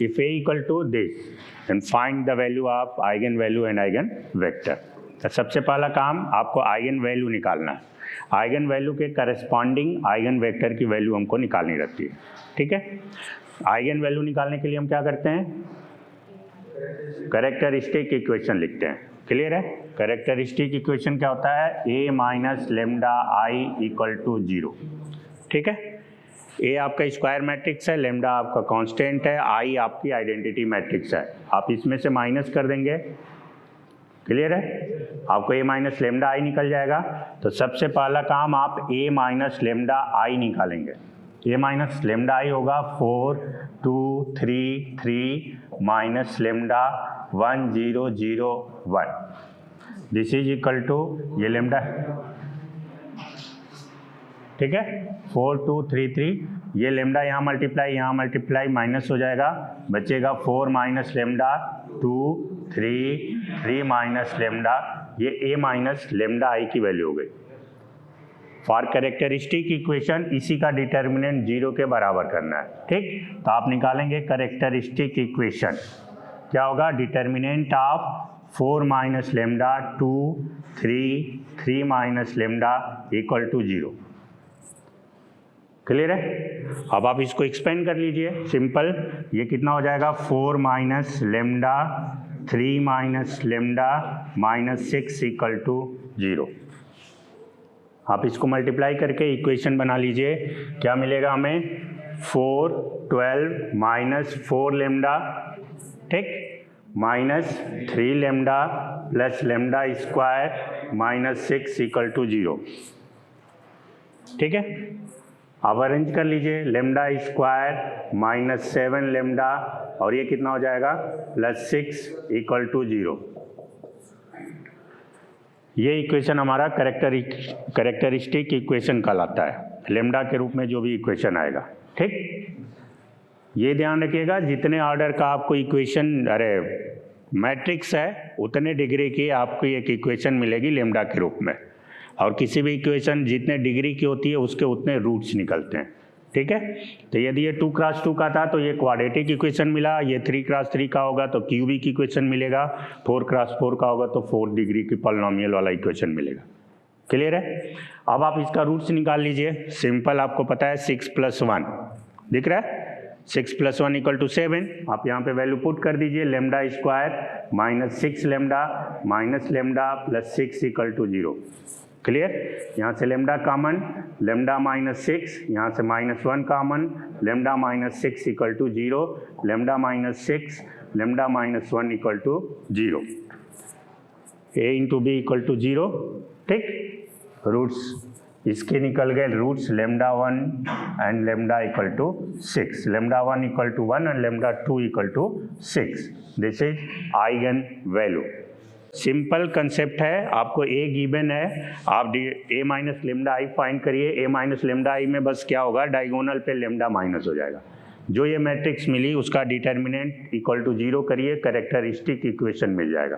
if a equal to this then find the value of eigen value and eigen vector। तो सबसे पहला काम आपको आइगन वैल्यू निकालना है। आइगन वैल्यू के करस्पॉन्डिंग आइगन वेक्टर की वैल्यू हमको निकालनी रहती है, ठीक है। आइगन वैल्यू निकालने के लिए हम क्या करते हैं, कैरेक्टरिस्टिक इक्वेशन लिखते हैं। क्लियर है। कैरेक्टरिस्टिक इक्वेशन क्या होता है, a minus lambda I equal to 0, ठीक है। ए आपका स्क्वायर मैट्रिक्स है, लेमडा आपका कांस्टेंट है, आई आपकी आइडेंटिटी मैट्रिक्स है। आप इसमें से माइनस कर देंगे, क्लियर है, आपको ए माइनस लेमडा आई निकल जाएगा। तो सबसे पहला काम आप ए माइनस लेमडा आई निकालेंगे। ए माइनस लेमडा आई होगा 4 2 3 3 minus lambda 1 0 0 1, this is equal to ये लेमडा, ठीक है, 4 2 3 3, ये लेमडा यहाँ मल्टीप्लाई माइनस हो जाएगा, बचेगा 4 माइनस लेमडा 2 3 3 माइनस लेमडा, ये ए माइनस लेमडा आई की वैल्यू हो गई। फॉर कैरेक्टरिस्टिक इक्वेशन इसी का डिटर्मिनेंट 0 के बराबर करना है, ठीक। तो आप निकालेंगे कैरेक्टरिस्टिक इक्वेशन, क्या होगा, determinant of 4 minus lambda 2 3 3 minus lambda equal to 0। Clear है। अब आप इसको एक्सपेंड कर लीजिए, सिंपल, ये कितना हो जाएगा, 4 minus lambda 3 minus lambda minus 6 equal to 0। आप इसको मल्टीप्लाई करके इक्वेशन बना लीजिए, क्या मिलेगा हमें, 4 12 माइनस 4 लेमडा, ठीक, minus 3 lambda plus lambda square minus 6 equal to 0, ठीक है। अब अरेंज कर लीजिए, लेमडा स्क्वायर माइनस 7 लेमडा और ये कितना हो जाएगा, प्लस 6 इक्वल टू 0। ये इक्वेशन हमारा कैरेक्टरिस्टिक इक्वेशन कहलाता है, लेमडा के रूप में जो भी इक्वेशन आएगा, ठीक। ये ध्यान रखिएगा, जितने ऑर्डर का आपको इक्वेशन मैट्रिक्स है उतने डिग्री की आपको एक इक्वेशन मिलेगी लेमडा के रूप में, और किसी भी इक्वेशन जितने डिग्री की होती है उसके उतने रूट्स निकलते हैं, ठीक है। तो यदि ये 2 क्रॉस 2 का था तो ये क्वाड्रेटिक इक्वेशन मिला, ये 3 क्रॉस 3 का होगा तो क्यूबिक इक्वेशन मिलेगा, 4 क्रॉस 4 का होगा तो 4 डिग्री की पॉलिनोमियल वाला इक्वेशन मिलेगा। क्लियर है। अब आप इसका रूट्स निकाल लीजिए, सिंपल, आपको पता है 6 + 1 दिख रहा है, 6 + 1 इक्वल टू 7। आप यहाँ पे वैल्यू पुट कर दीजिए, lambda square minus 6 lambda minus lambda plus 6 equal to 0। Clear. यहाँ से लेमडा कॉमन, लेमडा माइनस 6, यहाँ से -1 common, lambda minus 6 equal to 0, lambda minus 6 lambda minus 1 equal to 0, a into B equal to 0, ठीक। Roots इसके निकल गए, roots lambda 1 and lambda equal to 6, lambda 1 equal to 1 and lambda 2 equal to 6, this is eigen value. Simple concept है, आपको A given है, आप A minus lambda I find करिए। A minus lambda आई में बस क्या होगा, डायगोनल पे लेमडा माइनस हो जाएगा, जो ये मैट्रिक्स मिली उसका डिटर्मिनेंट इक्वल टू 0 करिए, कैरेक्टरिस्टिक इक्वेशन मिल जाएगा।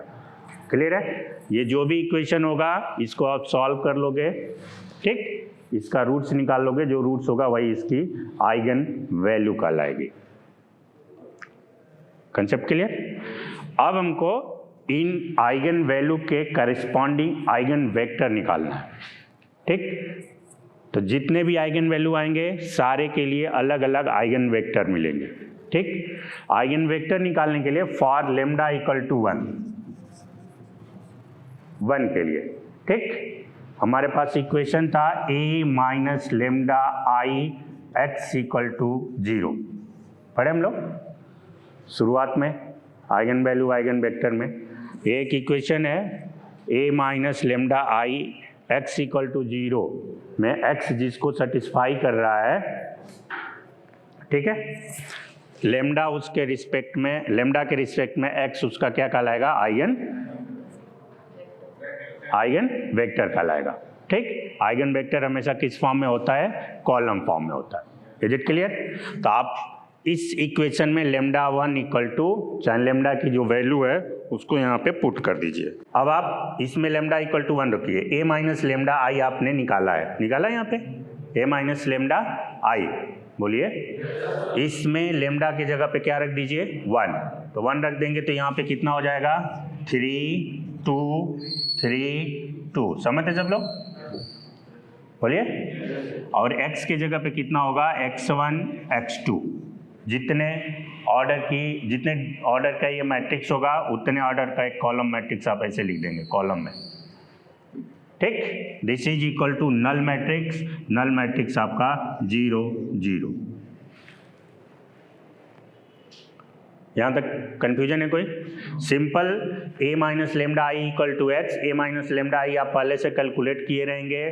क्लियर है। ये जो भी इक्वेशन होगा इसको आप सॉल्व कर लोगे, ठीक, इसका रूट्स निकाल लोगे, जो रूट्स होगा वही इसकी आइगन वैल्यू कहलाएगी। Concept clear. अब हमको इन आइगन वैल्यू के करस्पॉन्डिंग आइगन वेक्टर निकालना है, ठीक। तो जितने भी आइगन वैल्यू आएंगे सारे के लिए अलग अलग आइगन वेक्टर मिलेंगे, ठीक। आइगन वेक्टर निकालने के लिए फॉर लेमडा इक्वल टू 1 के लिए, ठीक, हमारे पास इक्वेशन था a minus lambda I x equal to 0, पढ़े हम लोग शुरुआत में आइगन वैल्यू आइगन वेक्टर में। एक इक्वेशन है a minus lambda I x equal to 0 में x जिसको सेटिस्फाई कर रहा है, ठीक है, लेमडा उसके रिस्पेक्ट में, लेमडा के रिस्पेक्ट में x उसका क्या कहलाएगा, आइगन वेक्टर कहलाएगा, ठीक। आइगन वेक्टर हमेशा किस फॉर्म में होता है, कॉलम फॉर्म में होता है। Is it clear. तो आप इस इक्वेशन में लेमडा 1 इक्वल टू चाहे लेमडा की जो वैल्यू है उसको यहाँ पे पुट कर दीजिए। अब आप इसमें लेमडा इक्वल टू 1 रखिए, a माइनस लेमडा आई आपने निकाला है, निकाला यहाँ पे a माइनस लेमडा आई, बोलिए। इसमें लेमडा की जगह पे क्या रख दीजिए 1, तो 1 रख देंगे तो यहाँ पे कितना हो जाएगा 3 2 3 2, समझते सब लोग, बोलिए। और x की जगह पे कितना होगा x1 x2, जितने ऑर्डर का ये मैट्रिक्स होगा उतने ऑर्डर का एक कॉलम मैट्रिक्स आप ऐसे लिख देंगे कॉलम में, ठीक। This is equal to null matrix आपका 0 0। यहाँ तक कंफ्यूजन है कोई? Simple a minus lambda I equal to x, a minus lambda I आप पहले से कैलकुलेट किए रहेंगे,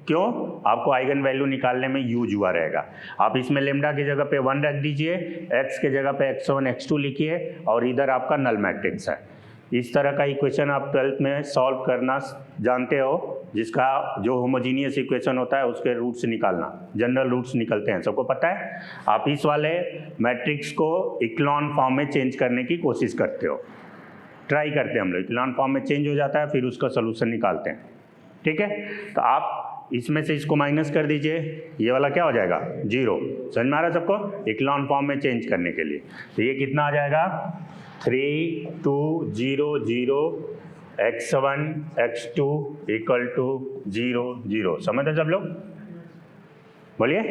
क्यों? आपको आइगन वैल्यू निकालने में यूज हुआ रहेगा। आप इसमें लेमडा की जगह पे 1 रख दीजिए, x के जगह पे x1 x2 लिखिए और इधर आपका नल मैट्रिक्स है। इस तरह का इक्वेशन आप 12th में सॉल्व करना जानते हो, जिसका जो होमोजीनियस इक्वेशन होता है उसके रूट्स निकालना, जनरल रूट्स निकलते हैं, सबको पता है। आप इस वाले मैट्रिक्स को इक्लॉन फॉर्म में चेंज करने की कोशिश करते हो, ट्राई करते हैं हम लोग, इक्लॉन फॉर्म में चेंज हो जाता है, फिर उसका सोल्यूशन निकालते हैं, ठीक है। तो आप इसमें से इसको माइनस कर दीजिए, ये वाला क्या हो जाएगा 0, समझ में आ रहा है सबको? इक्लॉन फॉर्म में चेंज करने के लिए तो ये कितना आ जाएगा 3 2 0 0 x1 x2 इक्वल टू 0 0, समझते सब लोग, बोलिए।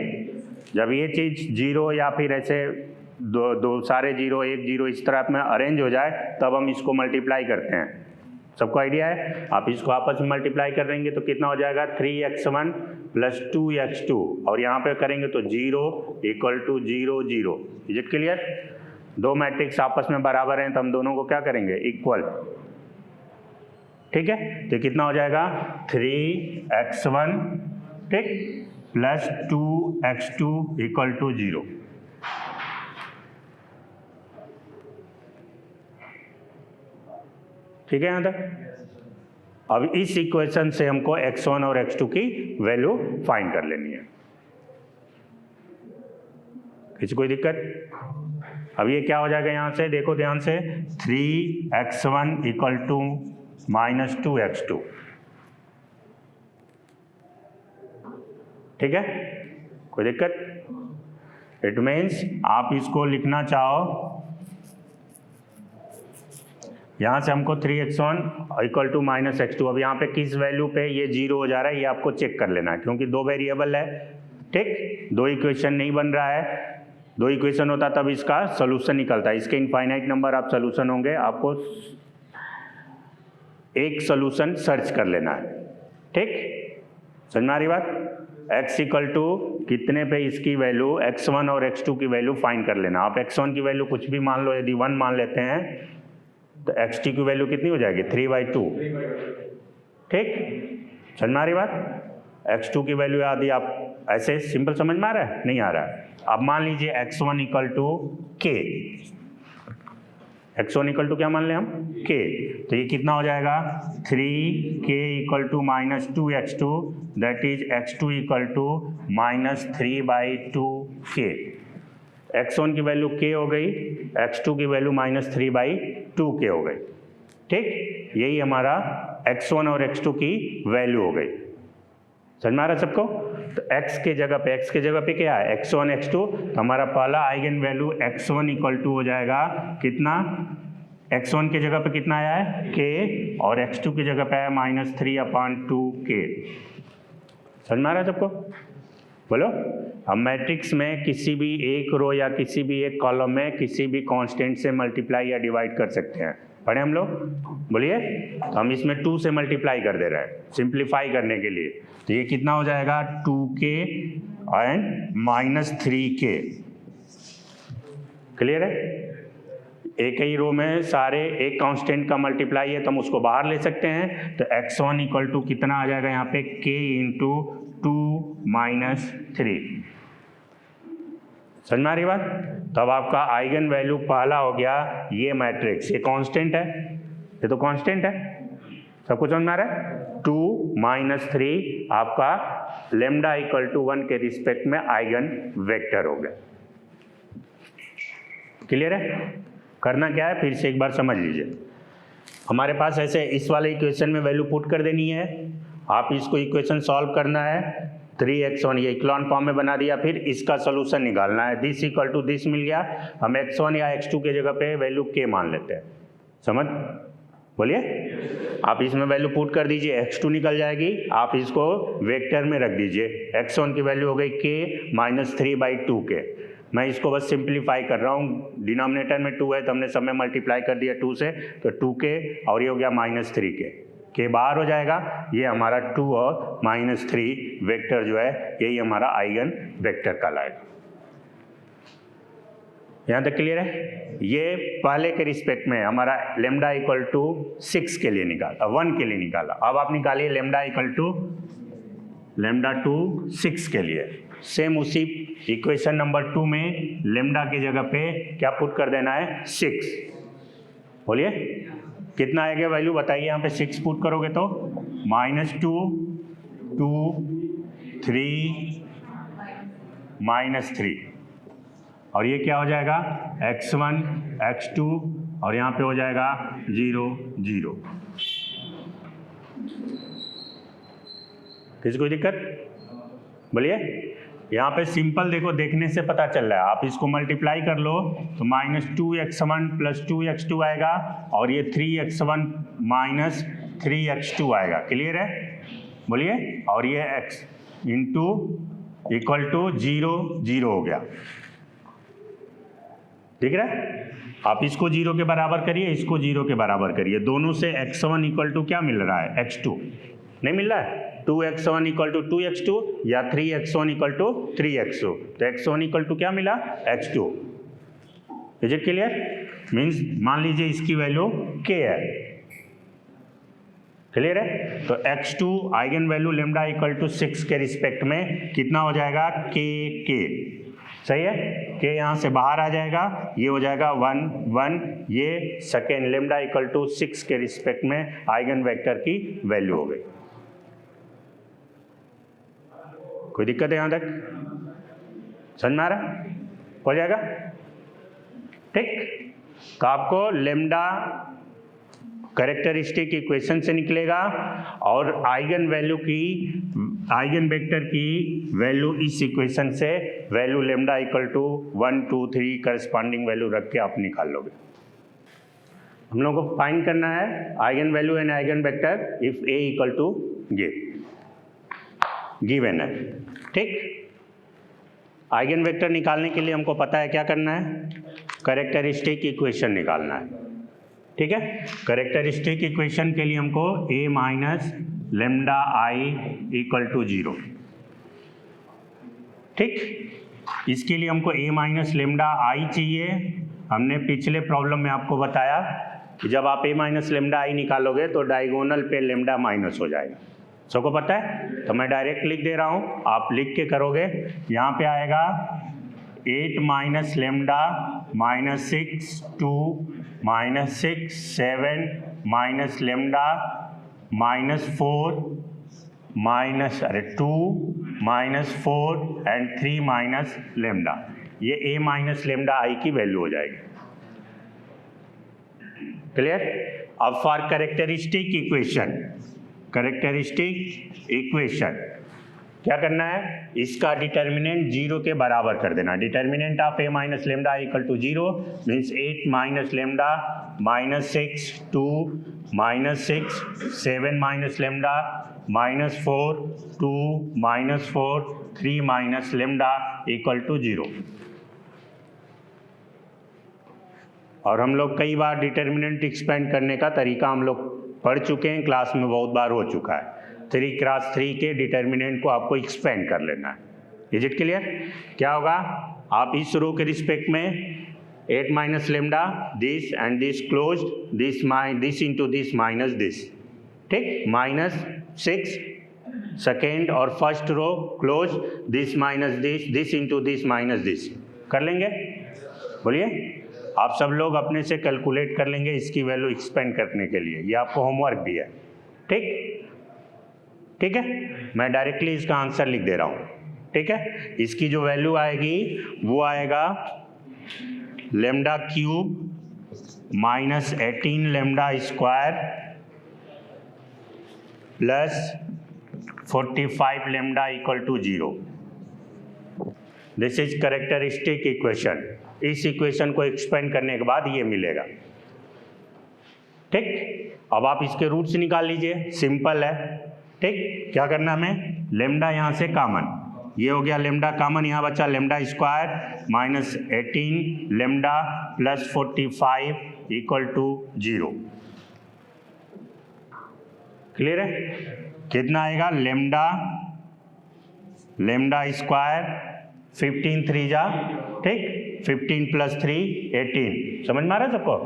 जब ये चीज़ 0 या फिर ऐसे दो सारे 0 1 0 इस तरह में अरेंज हो जाए तब हम इसको मल्टीप्लाई करते हैं, सबको आइडिया है। आप इसको आपस में मल्टीप्लाई कर देंगे तो कितना हो जाएगा 3x1 प्लस 2x2, और यहाँ पे करेंगे तो 0 equal to 0 0। Is it clear? दो मैट्रिक्स आपस में बराबर हैं तो हम दोनों को क्या करेंगे इक्वल, ठीक है। तो कितना हो जाएगा 3x1, ठीक, प्लस 2x2 इक्वल टू 0। ठीक है यहाँ तक? अब इस इक्वेशन से हमको x1 और x2 की वैल्यू फाइंड कर लेनी है। किसी कोई दिक्कत? अब ये क्या हो जाएगा यहाँ से, देखो ध्यान से, 3x1 equal to minus 2x2, ठीक है, कोई दिक्कत? इट मीन्स आप इसको लिखना चाहो, यहाँ से हमको 3x1 equal to minus x2, अब यहाँ पे किस वैल्यू पे ये 0 हो जा रहा है ये आपको चेक कर लेना है, क्योंकि दो वेरिएबल है, ठीक, दो इक्वेशन नहीं बन रहा है। दो इक्वेशन होता तब इसका सोल्यूशन निकलता है, इसके इनफाइनाइट नंबर आप सोल्यूशन होंगे, आपको एक सोल्यूशन सर्च कर लेना है, ठीक, समझ में आ रही बात? x इक्वल टू कितने पे इसकी वैल्यू x1 और x2 की वैल्यू फाइंड कर लेना। आप x1 की वैल्यू कुछ भी मान लो, यदि 1 मान लेते हैं तो xt की वैल्यू कितनी हो जाएगी 3/2, ठीक, समझ में आ रही बात? x2 की वैल्यू यदि आप ऐसे सिंपल समझ में आ रहा है, नहीं आ रहा है? अब मान लीजिए x1 equal to k, x1 equal to क्या मान लें हम k, तो ये कितना हो जाएगा 3k equal to minus 2x2, that is x2 equal to minus 3/2k। x1 की वैल्यू k हो गई, x2 की वैल्यू माइनस 3/2k हो गई, ठीक, यही हमारा x1 और x2 की वैल्यू हो गई। समझ में आ रहा है सबको? तो x के जगह पे क्या है x1 x2, तो हमारा पहला eigen value x1 equal to हो जाएगा कितना, x1 के जगह पे कितना आया है k, और x2 की जगह पे आया माइनस 3/2k। समझ में आ रहा है सबको? बोलो। हम मैट्रिक्स में किसी भी एक रो या किसी भी एक कॉलम में किसी भी कांस्टेंट से मल्टीप्लाई या डिवाइड कर सकते हैं, पढ़े हम लोग, बोलिए। तो हम इसमें 2 से मल्टीप्लाई कर दे रहे हैं सिंप्लीफाई करने के लिए, तो ये कितना हो जाएगा 2k and minus 3k। Clear है? एक ही रो में सारे एक कांस्टेंट का मल्टीप्लाई है तो हम उसको बाहर ले सकते हैं, तो x1 इक्वल टू कितना आ जाएगा यहाँ पे k इंटू 2 माइनस 3। समझ में आ रही बात? तब आपका आइगन वैल्यू पहला हो गया ये मैट्रिक्स, ये कांस्टेंट है, ये तो कांस्टेंट है, सब कुछ समझ में आ रहा है? 2 माइनस 3 आपका लेमडा इक्वल टू 1 के रिस्पेक्ट में आइगन वेक्टर हो गया। क्लियर है? करना क्या है फिर से एक बार समझ लीजिए। हमारे पास ऐसे इस वाले इक्वेशन में वैल्यू पुट कर देनी है, आप इसको इक्वेशन सॉल्व करना है, 3x1 ये इक्लॉन फॉर्म में बना दिया। फिर इसका सोल्यूशन निकालना है, दिस इक्वल टू दिस मिल गया, हम x1 या x2 के जगह पे वैल्यू k मान लेते हैं। समझ, बोलिए। आप इसमें वैल्यू पुट कर दीजिए, x2 निकल जाएगी, आप इसको वेक्टर में रख दीजिए, x1 की वैल्यू हो गई k माइनस 3/2k। मैं इसको बस सिंप्लीफाई कर रहा हूँ, डिनोमिनेटर में 2 है तो हमने सब में मल्टीप्लाई कर दिया 2 से, तो 2k और ये हो गया -3k, के बाहर हो जाएगा, ये हमारा 2 और -3 वेक्टर जो है यही हमारा आइगन वेक्टर कहलाएगा। यहाँ तक क्लियर है? ये पहले के रिस्पेक्ट में हमारा लेमडा इक्वल टू 6 के लिए निकाला, 1 के लिए निकाला। अब आप निकालिए lambda equal to lambda two 6 के लिए। सेम उसी इक्वेशन नंबर 2 में लेमडा की जगह पे क्या पुट कर देना है, 6। बोलिए कितना आएगा वैल्यू बताइए। यहाँ पे 6 पुट करोगे तो -2, 2, 3, -3, और ये क्या हो जाएगा, x1, x2, और यहाँ पे हो जाएगा 0, 0। किसी कोई दिक्कत? बोलिए। यहाँ पे सिंपल देखो, देखने से पता चल रहा है, आप इसको मल्टीप्लाई कर लो तो -2x1 + 2x2 आएगा, और ये 3x1 - 3x2 आएगा। क्लियर है? बोलिए। और ये x इंटू इक्वल टू 0, 0 हो गया। ठीक है? आप इसको 0 के बराबर करिए, इसको 0 के बराबर करिए, दोनों से x1 इक्वल टू क्या मिल रहा है, x2 नहीं मिल रहा है, 2x1 इक्वल टू 2x2 या 3x1 इक्वल टू 3x2, तो x1 इक्वल टू क्या मिला, x2। Is it clear? Means मान लीजिए इसकी वैल्यू k है। क्लियर है? तो x2 eigen value lambda equal to 6 के रिस्पेक्ट में कितना हो जाएगा, k। सही है? k यहाँ से बाहर आ जाएगा, ये हो जाएगा 1, 1, ये सेकेंड लेमडा इक्वल टू 6 के रिस्पेक्ट में आइगन वेक्टर की वैल्यू हो गई। कोई दिक्कत है यहाँ तक? समझ में आ रहा? हो जाएगा? ठीक। तो आपको लेमडा कैरेक्टरिस्टिक इक्वेशन से निकलेगा, और आइगन वैल्यू की, आइगन वेक्टर की वैल्यू इस इक्वेशन से value lambda equal to 1, 2, 3 corresponding value रख के आप निकाल लोगे। हम लोगों को फाइंड करना है eigen value and eigen vector if A equal to given है। ठीक। आइगन वेक्टर निकालने के लिए हमको पता है क्या करना है, कैरेक्टरिस्टिक इक्वेशन निकालना है। ठीक है? कैरेक्टरिस्टिक इक्वेशन के लिए हमको a minus lambda I equal to 0। ठीक। इसके लिए हमको a माइनस लेमडा आई चाहिए। हमने पिछले प्रॉब्लम में आपको बताया कि जब आप a माइनस लेमडा आई निकालोगे तो डायगोनल पे लेमडा माइनस हो जाएगा। सबको पता है? तो मैं डायरेक्ट लिख दे रहा हूँ, आप लिख के करोगे। यहाँ पे आएगा 8 minus lambda -6, 2 -6, 7 minus lambda -4 -2 -4 and 3 minus lambda, ये a माइनस लेमडा आई की वैल्यू हो जाएगी। क्लियर? अब for characteristic equation, characteristic equation क्या करना है, इसका डिटर्मिनेंट 0 के बराबर कर देना। Determinant of a minus lambda equal to 0 means 8 minus lambda -6, 2 -6, 7 minus lambda -4, 2 -4, 3 minus lambda equal to 0। और हम लोग कई बार डिटर्मिनेंट एक्सपेंड करने का तरीका हम लोग पढ़ चुके हैं, क्लास में बहुत बार हो चुका है। 3 क्रॉस 3 के डिटर्मिनेंट को आपको एक्सपेंड कर लेना है। Is it clear? क्या होगा, आप इस रो के रिस्पेक्ट में 8 minus lambda this and this close, this into this minus this. ठीक, -6 सेकेंड और first row close, this minus this into this minus this कर लेंगे। बोलिए। आप सब लोग अपने से कैलकुलेट कर लेंगे इसकी वैल्यू एक्सपेंड करने के लिए, ये आपको होमवर्क भी है। ठीक, ठीक है? मैं डायरेक्टली इसका आंसर लिख दे रहा हूँ। ठीक है? इसकी जो वैल्यू आएगी वो आएगा lambda cube -18 lambda square plus 45 lambda equal to 0। This is characteristic equation. इस इक्वेशन को एक्सपेंड करने के बाद ये मिलेगा। ठीक, अब आप इसके रूट्स निकाल लीजिए, सिंपल है। ठीक, क्या करना हमें, लेमडा यहाँ से कॉमन, ये हो गया लेमडा कॉमन, यहाँ बचा lambda square minus 18 lambda plus 45 equal to 0। Clear है? कितना आएगा, लेमडा स्क्वायर 15 3 जा, ठीक, 15 प्लस 3 18। समझ में आ रहा है सबको?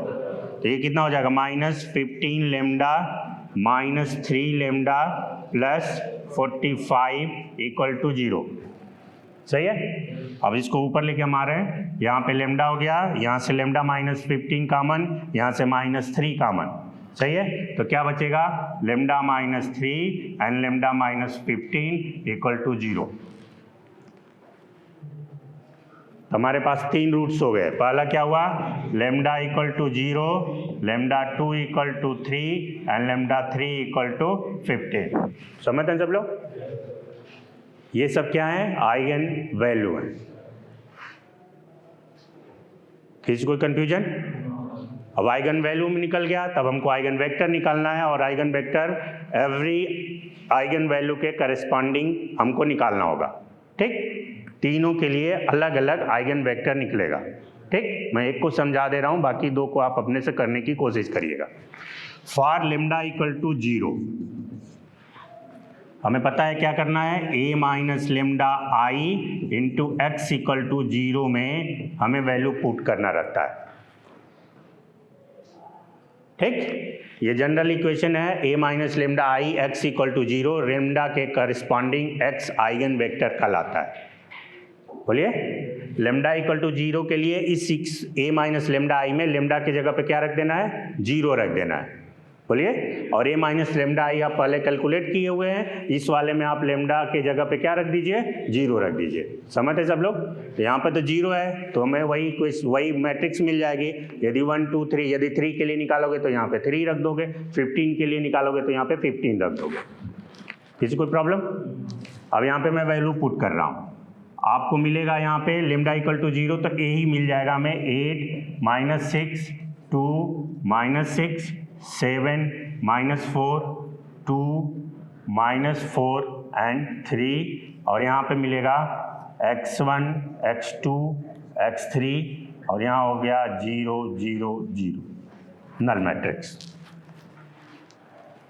तो ये कितना हो जाएगा, minus 15 lambda minus 3 lambda plus 45 equal to 0। सही है? अब इसको ऊपर लेके हम आ रहे हैं, यहाँ पे लेमडा हो गया, यहाँ से लेमडा माइनस 15 कॉमन, यहाँ से माइनस 3 कॉमन। सही है? तो क्या बचेगा, lambda minus 3 and lambda minus 15 equal to 0। हमारे पास 3 रूट्स हो गए। पहला क्या हुआ, lambda equal to 0, lambda 2 equal to 3 and lambda 3 equal to 15। समझते हैं सब लोग? ये सब क्या है, आइगन वैल्यू है। किसी कोई कंफ्यूजन? अब आइगन वैल्यू में निकल गया, तब हमको आइगन वेक्टर निकालना है, और eigen vector every eigen value के करस्पॉन्डिंग हमको निकालना होगा। ठीक, तीनों के लिए अलग अलग आइगन वेक्टर निकलेगा। ठीक, मैं एक को समझा दे रहा हूं, बाकी दो को आप अपने से करने की कोशिश करिएगा। फॉर लेमडा इक्वल टू 0 हमें पता है क्या करना है, a minus lambda I into x equal to 0 में हमें वैल्यू पुट करना रहता है। ठीक, ये जनरल इक्वेशन है, a minus lambda I x equal to 0, lambda के करस्पॉन्डिंग x आइगन वेक्टर कहलाता है। बोलिए, लेमडा इक्वल टू 0 के लिए इस a माइनस लेमडा आई में लेमडा की जगह पे क्या रख देना है, 0 रख देना है। बोलिए, और a माइनस लेमडा आई आप पहले कैलकुलेट किए हुए हैं, इस वाले में आप लेमडा के जगह पे क्या रख दीजिए, 0 रख दीजिए। समझते सब लोग? तो यहाँ पे तो 0 है, तो हमें वही मैट्रिक्स मिल जाएगी। यदि 1 2 3, यदि 3 के लिए निकालोगे तो यहाँ पे 3 रख दोगे, 15 के लिए निकालोगे तो यहाँ पे 15 रख दोगे। किसी कोई प्रॉब्लम? अब यहाँ पे मैं वैल्यू पुट कर रहा हूँ, आपको मिलेगा यहाँ पे लेमडा इक्वल टू 0, तो a ही मिल जाएगा हमें। 8 minus 6 2 minus 6 7 minus 4 2 minus 4 and 3, और यहाँ पे मिलेगा x1 x2 x3, और यहाँ हो गया 0 0 0, null matrix.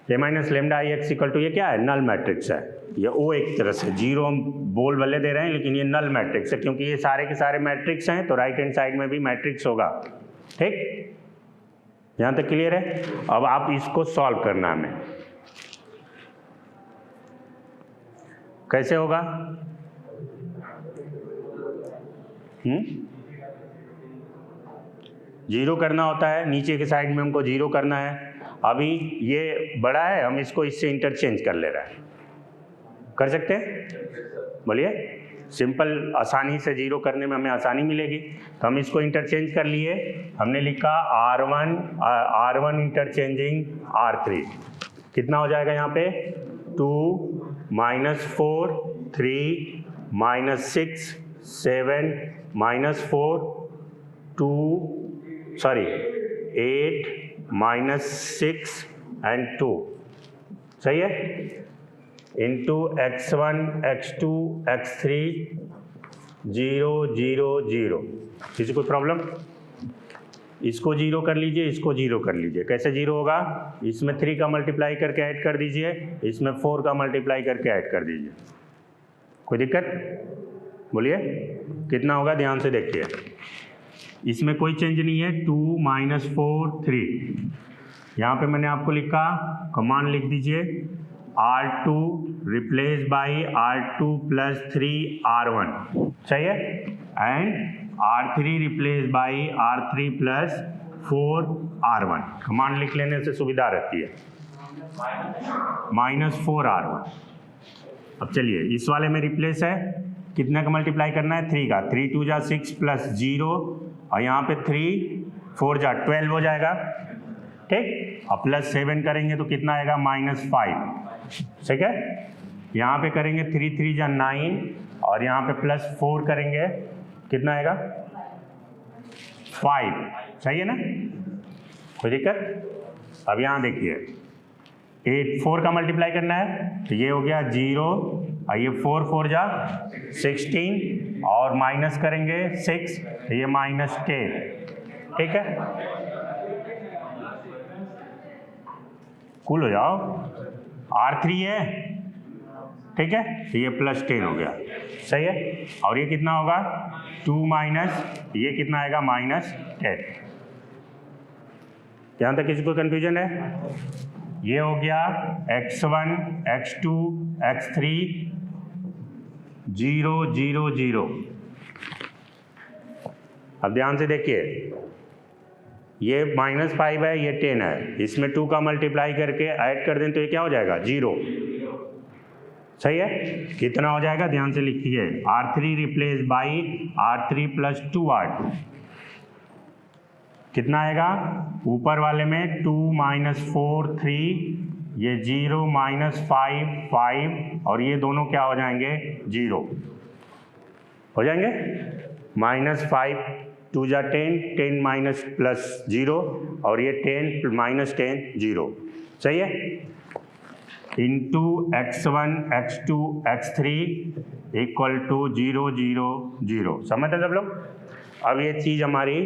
a minus lambda I x equal to, ये क्या है, नल मैट्रिक्स है। ये ओ एक तरह से 0 हम बोल भले दे रहे हैं, लेकिन ये नल मैट्रिक्स है, क्योंकि ये सारे के सारे मैट्रिक्स हैं, तो राइट हैंड साइड में भी मैट्रिक्स होगा। ठीक, यहाँ तक क्लियर है? अब आप इसको सॉल्व करना है हमें। कैसे होगा? जीरो करना होता है, नीचे के साइड में हमको 0 करना है। अभी ये बड़ा है, हम इसको इससे इंटरचेंज कर ले रहे हैं। कर सकते हैं? बोलिए, सिंपल आसानी से 0 करने में हमें आसानी मिलेगी, तो हम इसको इंटरचेंज कर लिए। हमने लिखा R1 इंटरचेंजिंग R3, कितना हो जाएगा यहाँ पे, 2 minus 4 3 minus 6 7 minus 4 8 minus 6 and 2। सही है? Into x1 x2 x3 0 0 0। किसी कोई प्रॉब्लम? इसको 0 कर लीजिए, इसको 0 कर लीजिए। कैसे 0 होगा? इसमें 3 का मल्टीप्लाई करके ऐड कर दीजिए, इसमें 4 का मल्टीप्लाई करके ऐड कर दीजिए। कोई दिक्कत? बोलिए, कितना होगा, ध्यान से देखिए। इसमें कोई चेंज नहीं है, 2 माइनस 4 3। यहाँ पे मैंने आपको लिखा, कमांड लिख दीजिए, R2 replace by R2 plus 3 R1। सही है? And R3 replace by R3 plus 4 R1। Command लिख लेने से सुविधा रहती है। Minus 4 R1। अब चलिए, इस वाले में रिप्लेस है, कितने का मल्टीप्लाई करना है, 3 का। 3 2 जा 6 प्लस 0, और यहाँ पे 3 4 जा 12 हो जाएगा। ठीक, और प्लस 7 करेंगे तो कितना आएगा, -5। ठीक है? यहाँ पे करेंगे 3 3 जा 9 और यहाँ पे +4 करेंगे, कितना आएगा 5, सही है ना, कोई दिक्कत। अब यहाँ देखिए 4 का मल्टीप्लाई करना है तो ये हो गया 0 और ये 4 4 जा 16 और माइनस करेंगे 6 तो ये -10, ठीक है, कूल हो जाओ, R3 है, ठीक है, तो ये +10 हो गया, सही है। और ये कितना होगा 2 माइनस ये कितना आएगा -10। यहाँ तक किसी को कंफ्यूजन है? ये हो गया x1 x2 x3 0 0 0। अब ध्यान से देखिए ये -5 है, ये 10 है, इसमें 2 का मल्टीप्लाई करके ऐड कर दें तो ये क्या हो जाएगा 0, सही है। कितना हो जाएगा ध्यान से लिखिए, R3 replace by R3 + 2R2, कितना आएगा ऊपर वाले में 2 - 4 3, ये 0 -5 5 और ये दोनों क्या हो जाएंगे 0 हो जाएंगे, -5 2 जा 10 10 माइनस +0 और ये 10 -10 0, सही है, into x1 x2 x3 equal to 0 0 0। समझते सब लोग? अब ये चीज़ हमारी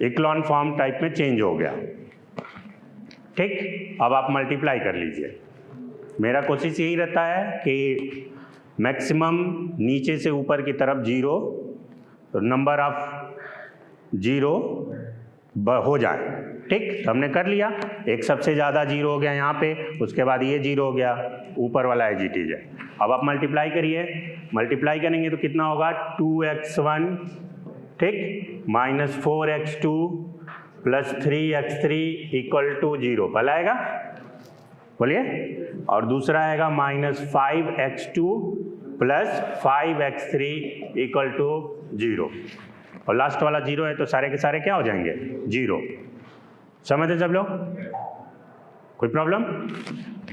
इक्लॉन फॉर्म टाइप में चेंज हो गया, ठीक। अब आप मल्टीप्लाई कर लीजिए। मेरा कोशिश यही रहता है कि मैक्सिमम नीचे से ऊपर की तरफ 0 नंबर ऑफ 0 हो जाए, ठीक। तो हमने कर लिया, एक सबसे ज़्यादा 0 हो गया यहाँ पे, उसके बाद ये 0 हो गया, ऊपर वाला एज इट इज है। अब आप मल्टीप्लाई करिए, मल्टीप्लाई करेंगे तो कितना होगा 2x1, ठीक, -4x2 + 3x3 इक्वल टू 0, पल आएगा, बोलिए। और दूसरा आएगा -5x2 + 5x3 इक्वल टू 0, और लास्ट वाला 0 है तो सारे के सारे क्या हो जाएंगे 0। समझते सब लोग? कोई प्रॉब्लम?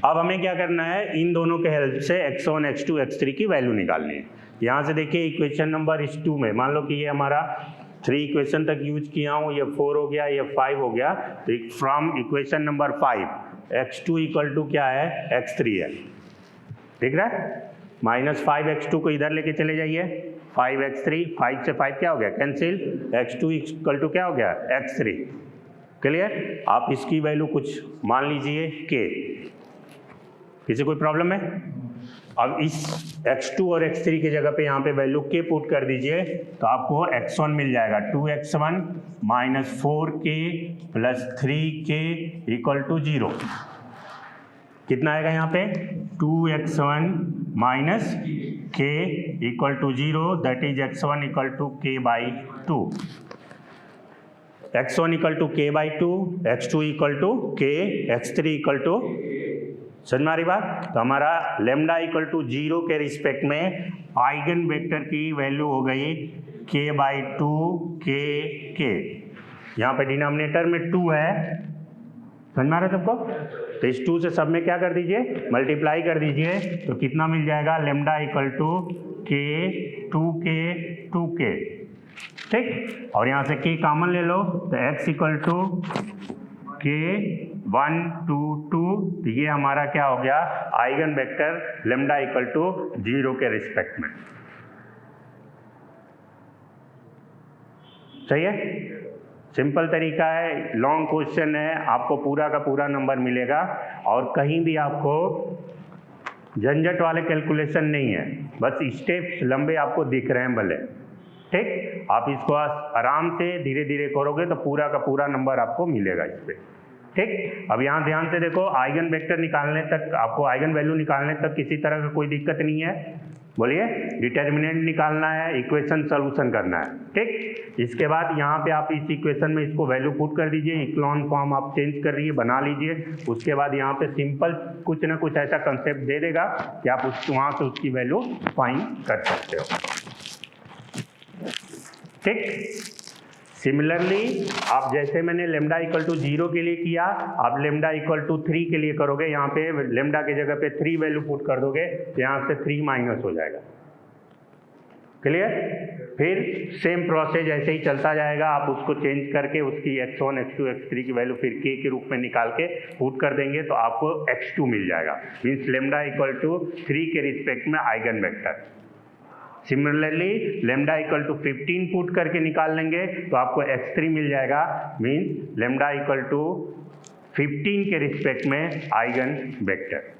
अब हमें क्या करना है, इन दोनों के हेल्प से x1 x2 x3 की वैल्यू निकालनी है। यहाँ से देखिए इक्वेशन नंबर इस 2 में मान लो कि ये हमारा 3 इक्वेशन तक यूज किया हूँ, ये 4 हो गया, ये 5 हो गया, तो from equation number 5 x2 equal to क्या है x3 है, ठीक है। -5x2 को इधर लेके चले जाइए, 5x3, 5 से 5 क्या हो गया कैंसिल, x2 इक्वल टू क्या हो गया x3, क्लियर। आप इसकी वैल्यू कुछ मान लीजिए k, किसी कोई प्रॉब्लम है? अब इस x2 और x3 की जगह पे यहाँ पे वैल्यू k पुट कर दीजिए तो आपको x1 मिल जाएगा 2x1 - 4k + 3k equal to 0। कितना आएगा यहाँ पे 2x1 - k equal to 0, that is x1 equal to k/2, x1 equal to k/2, x2 equal to k, x3 equal to, समझ में आ रही बात? तो हमारा लेमडा इक्वल टू 0 के रिस्पेक्ट में आइगन वेक्टर की वैल्यू हो गई k/2 k। यहाँ पे डिनोमिनेटर में 2 है, समझ में आ रहा है सबको? तो इस 2 से सब में क्या कर दीजिए मल्टीप्लाई कर दीजिए, तो कितना मिल जाएगा lambda equal to k 2k, ठीक। और यहाँ से k कॉमन ले लो तो x इक्वल टू k 1 2 2, तो ये हमारा क्या हो गया eigen vector lambda equal to 0 के रिस्पेक्ट में, सही है। सिंपल तरीका है, लॉन्ग क्वेश्चन है, आपको पूरा का पूरा नंबर मिलेगा और कहीं भी आपको झंझट वाले कैलकुलेशन नहीं है, बस स्टेप्स लंबे आपको दिख रहे हैं भले, ठीक। आप इसको आराम से धीरे धीरे करोगे तो पूरा का पूरा नंबर आपको मिलेगा इस पे, ठीक। अब यहाँ ध्यान से देखो, आइगन वेक्टर निकालने तक आपको आइगन वैल्यू निकालने तक किसी तरह का कोई दिक्कत नहीं है, बोलिए। डिटर्मिनेंट निकालना है, इक्वेशन सोल्यूशन करना है, ठीक। इसके बाद यहाँ पे आप इस इक्वेशन में इसको वैल्यू पुट कर दीजिए, इक्लॉन फॉर्म आप चेंज कर रही बना लीजिए। उसके बाद यहाँ पे सिंपल कुछ ना कुछ ऐसा कंसेप्ट दे देगा कि आप वहाँ से उसकी वैल्यू फाइंड कर सकते हो, ठीक। सिमिलरली आप जैसे मैंने लेमडा इक्वल टू 0 के लिए किया, आप लेमडा इक्वल टू 3 के लिए करोगे, यहाँ पे लेमडा की जगह पे 3 वैल्यू पुट कर दोगे, यहाँ से 3 माइनस हो जाएगा। क्लियर? फिर सेम प्रोसेस ऐसे ही चलता जाएगा, आप उसको चेंज करके उसकी x1, x2, x3 की वैल्यू फिर k के रूप में निकाल के पुट कर देंगे तो आपको x2 मिल जाएगा। मीन्स लेमडा इक्वल टू 3 के रिस्पेक्ट में eigen vector. Similarly lambda equal to 15 put करके निकाल लेंगे तो आपको x3 मिल जाएगा। मीन्स लेमडा इक्वल टू 15 के रिस्पेक्ट में आइगन वेक्टर।